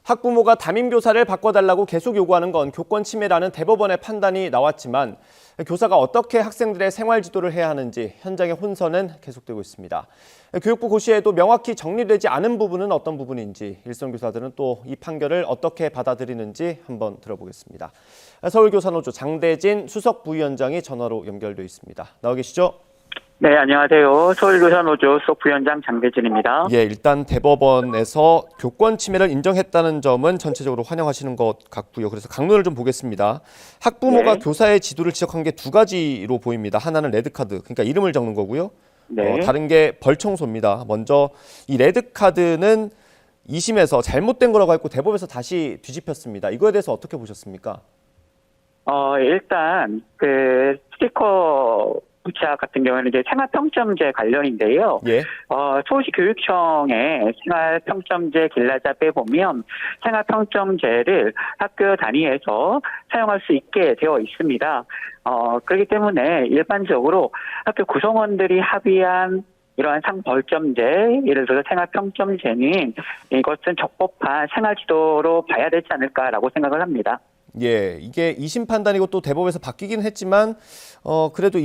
학부모가 담임교사를 바꿔달라고 계속 요구하는 건 교권 침해라는 대법원의 판단이 나왔지만 교사가 어떻게 학생들의 생활 지도를 해야 하는지 현장의 혼선은 계속되고 있습니다. 교육부 고시에도 명확히 정리되지 않은 부분은 어떤 부분인지 일선 교사들은 또 이 판결을 어떻게 받아들이는지 한번 들어보겠습니다. 서울교사노조 장대진 수석 부위원장이 전화로 연결돼 있습니다. 나와 계시죠? 네, 안녕하세요. 서울교사노조 수석 부위원장 장대진입니다. 예, 일단 대법원에서 교권 침해를 인정했다는 점은 전체적으로 환영하시는 것 같고요. 그래서 강론을 좀 보겠습니다. 학부모가 네. 교사의 지도를 지적한 게 두 가지로 보입니다. 하나는 레드카드, 그러니까 이름을 적는 거고요. 네. 다른 게 벌청소입니다. 먼저 이 레드카드는 2심에서 잘못된 거라고 했고 대법에서 다시 뒤집혔습니다. 이거에 대해서 어떻게 보셨습니까? 일단 스티커 부착 같은 경우는 이제 생활평점제 관련인데요. 예. 서울시 교육청의 생활평점제 길라자 빼보면 생활평점제를 학교 단위에서 사용할 수 있게 되어 있습니다. 그렇기 때문에 일반적으로 학교 구성원들이 합의한 이러한 상벌점제, 예를 들어서 생활평점제는 이것은 적법한 생활지도로 봐야 되지 않을까라고 생각을 합니다. 예, 이게 2심 판단이고 또 대법에서 바뀌긴 했지만 그래도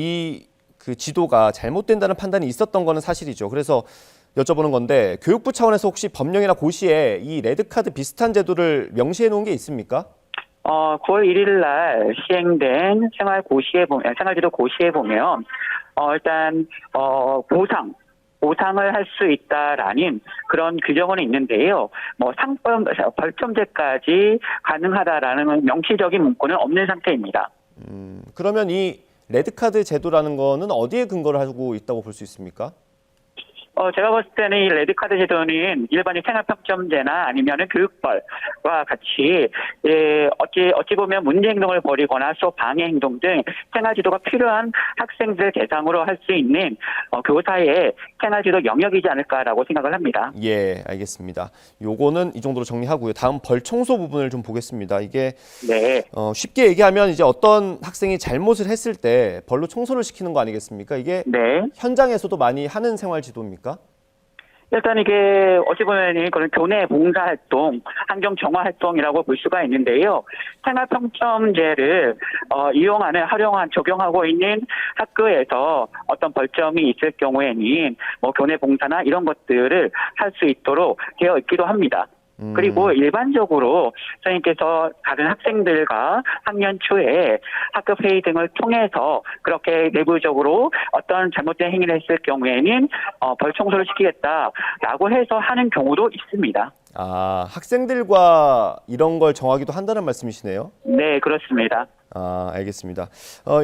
그 지도가 잘못된다는 판단이 있었던 거는 사실이죠. 그래서 여쭤보는 건데 교육부 차원에서 혹시 법령이나 고시에 이 레드카드 비슷한 제도를 명시해 놓은 게 있습니까? 9월 1일 날 시행된 생활지도 고시에 보면 일단 보상을 할 수 있다라는 그런 규정은 있는데요. 벌점제까지 가능하다라는 명시적인 문구는 없는 상태입니다. 그러면 이 레드카드 제도라는 거는 어디에 근거를 하고 있다고 볼 수 있습니까? 제가 봤을 때는 이 레드카드 제도는 일반인 생활평점제나 아니면은 교육벌과 같이 어찌 보면 문제 행동을 벌이거나 수업 방해 행동 등 생활지도가 필요한 학생들 대상으로 할 수 있는 교사의 생활지도 영역이지 않을까라고 생각을 합니다. 예, 알겠습니다. 요거는 이 정도로 정리하고요. 다음 벌청소 부분을 좀 보겠습니다. 이게 네. 쉽게 얘기하면 이제 어떤 학생이 잘못을 했을 때 벌로 청소를 시키는 거 아니겠습니까? 이게 네. 현장에서도 많이 하는 생활지도입니까? 일단 이게 어찌 보면 그런 교내 봉사활동, 환경 정화 활동이라고 볼 수가 있는데요. 생활평점제를 적용하고 있는 학교에서 어떤 벌점이 있을 경우에는 교내 봉사나 이런 것들을 할 수 있도록 되어 있기도 합니다. 그리고 일반적으로 선생님께서 다른 학생들과 학년 초에 학급 회의 등을 통해서 그렇게 내부적으로 어떤 잘못된 행위를 했을 경우에는 벌청소를 시키겠다라고 해서 하는 경우도 있습니다. 아, 학생들과 이런 걸 정하기도 한다는 말씀이시네요? 네, 그렇습니다. 아, 알겠습니다.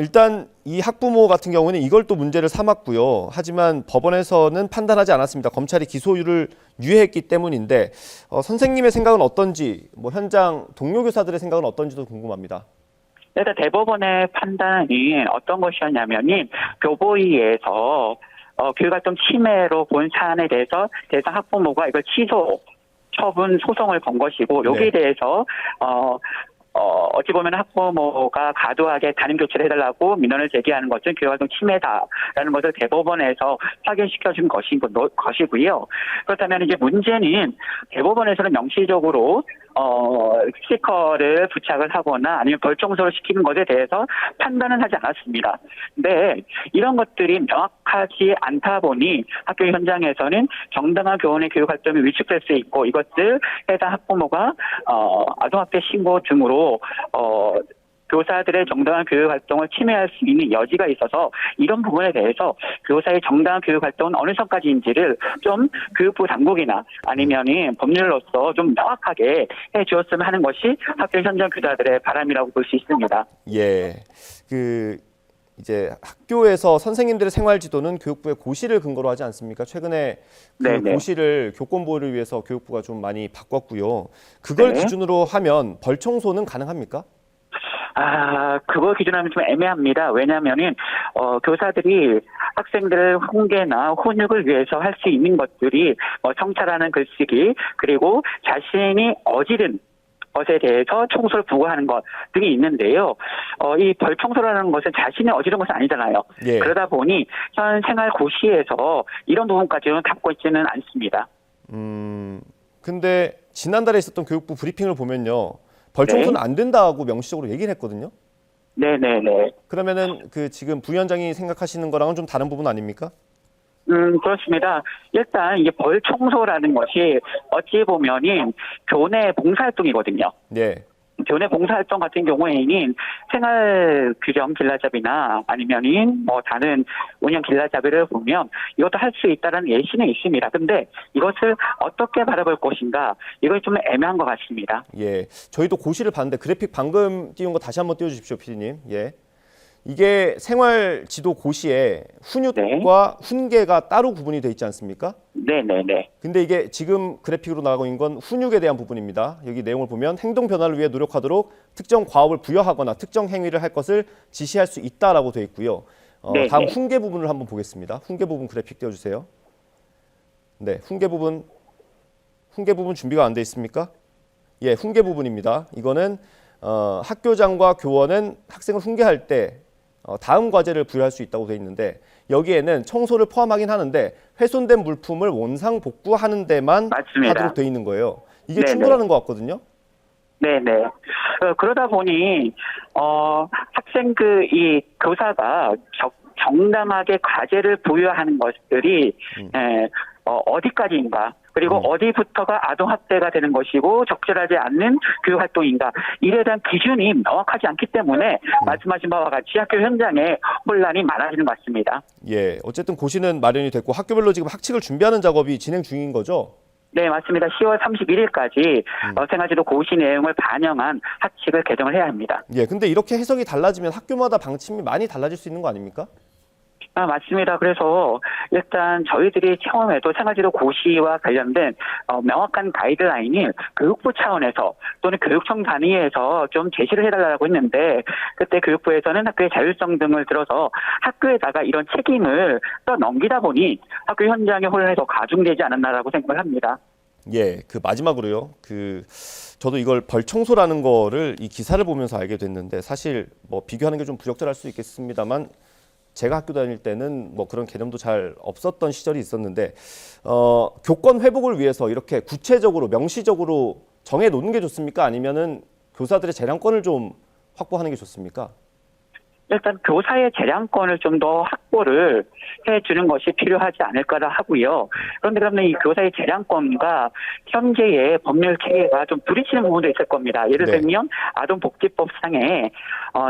일단 이 학부모 같은 경우는 이걸 또 문제를 삼았고요. 하지만 법원에서는 판단하지 않았습니다. 검찰이 기소유를 유예했기 때문인데 선생님의 생각은 어떤지, 현장 동료 교사들의 생각은 어떤지도 궁금합니다. 일단 대법원의 판단이 어떤 것이었냐면은 교보위에서 교육활동 침해로 본 사안에 대해서 대상 학부모가 이걸 취소 처분 소송을 건 것이고 여기에 대해서 어찌 보면 학부모가 과도하게 담임 교체를 해달라고 민원을 제기하는 것은 교육활동 침해다라는 것을 대법원에서 확인시켜준 것이고요. 그렇다면 이제 문제는 대법원에서는 명시적으로 스티커를 부착을 하거나 아니면 벌청소를 시키는 것에 대해서 판단은 하지 않았습니다. 근데 이런 것들이 명확하지 않다 보니 학교 현장에서는 정당한 교원의 교육활동이 위축될 수 있고 이것을 해당 학부모가 아동학대 신고 등으로 교사들의 정당한 교육활동을 침해할 수 있는 여지가 있어서 이런 부분에 대해서 교사의 정당한 교육활동은 어느 선까지인지를 좀 교육부 당국이나 아니면은 법률로서 좀 명확하게 해주었으면 하는 것이 학교 현장 교사들의 바람이라고 볼 수 있습니다. 예, 이제 학교에서 선생님들의 생활지도는 교육부의 고시를 근거로 하지 않습니까? 최근에 고시를 교권 보호를 위해서 교육부가 좀 많이 바꿨고요. 그걸 기준으로 하면 벌청소는 가능합니까? 그거 기준하면 좀 애매합니다. 왜냐하면은 교사들이 학생들 훈계나 훈육을 위해서 할 수 있는 것들이 성찰하는 글쓰기 그리고 자신이 어지른 것에 대해서 청소를 부과하는 것 등이 있는데요. 이 벌청소라는 것은 자신이 어지른 것은 아니잖아요. 예. 그러다 보니 현 생활 고시에서 이런 부분까지는 담고 있지는 않습니다. 근데 지난달에 있었던 교육부 브리핑을 보면요. 벌 청소는 안 된다고 명시적으로 얘기를 했거든요. 네네네. 그러면은 그 지금 부위원장이 생각하시는 거랑은 좀 다른 부분 아닙니까? 그렇습니다. 일단 이게 벌 청소라는 것이 어찌 보면은 교내 봉사활동이거든요. 네. 교내 봉사활동 같은 경우에는 생활 규정 길라잡이나 아니면은 뭐 다른 운영 길라잡이를 보면 이것도 할 수 있다는 예시는 있습니다. 근데 이것을 어떻게 바라볼 것인가 이건 좀 애매한 것 같습니다. 예. 저희도 고시를 봤는데 그래픽 방금 띄운 거 다시 한번 띄워주십시오, PD님. 예. 이게 생활지도 고시에 훈육과 훈계가 따로 구분이 돼 있지 않습니까? 네네네. 근데 이게 지금 그래픽으로 나가고 있는 건 훈육에 대한 부분입니다. 여기 내용을 보면 행동 변화를 위해 노력하도록 특정 과업을 부여하거나 특정 행위를 할 것을 지시할 수 있다라고 돼 있고요. 다음 훈계 부분을 한번 보겠습니다. 훈계 부분 그래픽 띄워주세요. 네, 훈계 부분 준비가 안 돼 있습니까? 예, 훈계 부분입니다. 이거는 학교장과 교원은 학생을 훈계할 때 다음 과제를 부여할 수 있다고 돼 있는데 여기에는 청소를 포함하긴 하는데 훼손된 물품을 원상 복구하는 데만 맞습니다. 하도록 돼 있는 거예요. 이게 네네. 충분한 것 같거든요. 네네. 그러다 보니 학생 이 교사가 정당하게 과제를 부여하는 것들이 어디까지인가 그리고 어디부터가 아동학대가 되는 것이고 적절하지 않는 교육활동인가 이에 대한 기준이 명확하지 않기 때문에 말씀하신 바와 같이 학교 현장에 혼란이 많아지는 것 같습니다. 예, 어쨌든 고시는 마련이 됐고 학교별로 지금 학칙을 준비하는 작업이 진행 중인 거죠? 네, 맞습니다. 10월 31일까지 생활지도 고시 내용을 반영한 학칙을 개정을 해야 합니다. 예, 근데 이렇게 해석이 달라지면 학교마다 방침이 많이 달라질 수 있는 거 아닙니까? 맞습니다. 그래서 일단 저희들이 처음에도 생활지도 고시와 관련된 명확한 가이드라인을 교육부 차원에서 또는 교육청 단위에서 좀 제시를 해달라고 했는데 그때 교육부에서는 학교의 자율성 등을 들어서 학교에다가 이런 책임을 떠넘기다 보니 학교 현장의 혼란이 더 가중되지 않았나라고 생각을 합니다. 예, 그 마지막으로요. 저도 이걸 벌 청소라는 거를 이 기사를 보면서 알게 됐는데 사실 뭐 비교하는 게 좀 부적절할 수 있겠습니다만 제가 학교 다닐 때는 뭐 그런 개념도 잘 없었던 시절이 있었는데 교권 회복을 위해서 이렇게 구체적으로 명시적으로 정해 놓는 게 좋습니까? 아니면은 교사들의 재량권을 좀 확보하는 게 좋습니까? 일단 교사의 재량권을 좀 더 확보를 해주는 것이 필요하지 않을까라 하고요. 그런데 그러면 이 교사의 재량권과 현재의 법률 체계가 좀 부딪히는 부분도 있을 겁니다. 예를 들면 아동복지법상에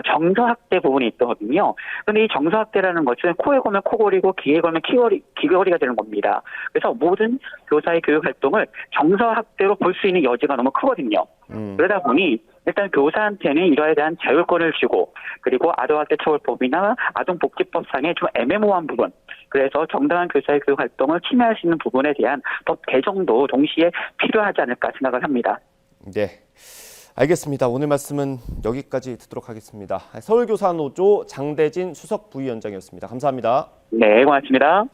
정서학대 부분이 있거든요. 그런데 이 정서학대라는 것은 코에 걸면 코골이고 귀에 걸면 귀걸이가 되는 겁니다. 그래서 모든 교사의 교육활동을 정서학대로 볼 수 있는 여지가 너무 크거든요. 그러다 보니 일단 교사한테는 이러에 대한 자율권을 주고 그리고 아동학대처벌법이나 아동복지법상의 좀 애매모호한 부분 그래서 정당한 교사의 교육활동을 침해할 수 있는 부분에 대한 법 개정도 동시에 필요하지 않을까 생각을 합니다. 네, 알겠습니다. 오늘 말씀은 여기까지 듣도록 하겠습니다. 서울교사노조 장대진 수석부위원장이었습니다. 감사합니다. 네, 고맙습니다.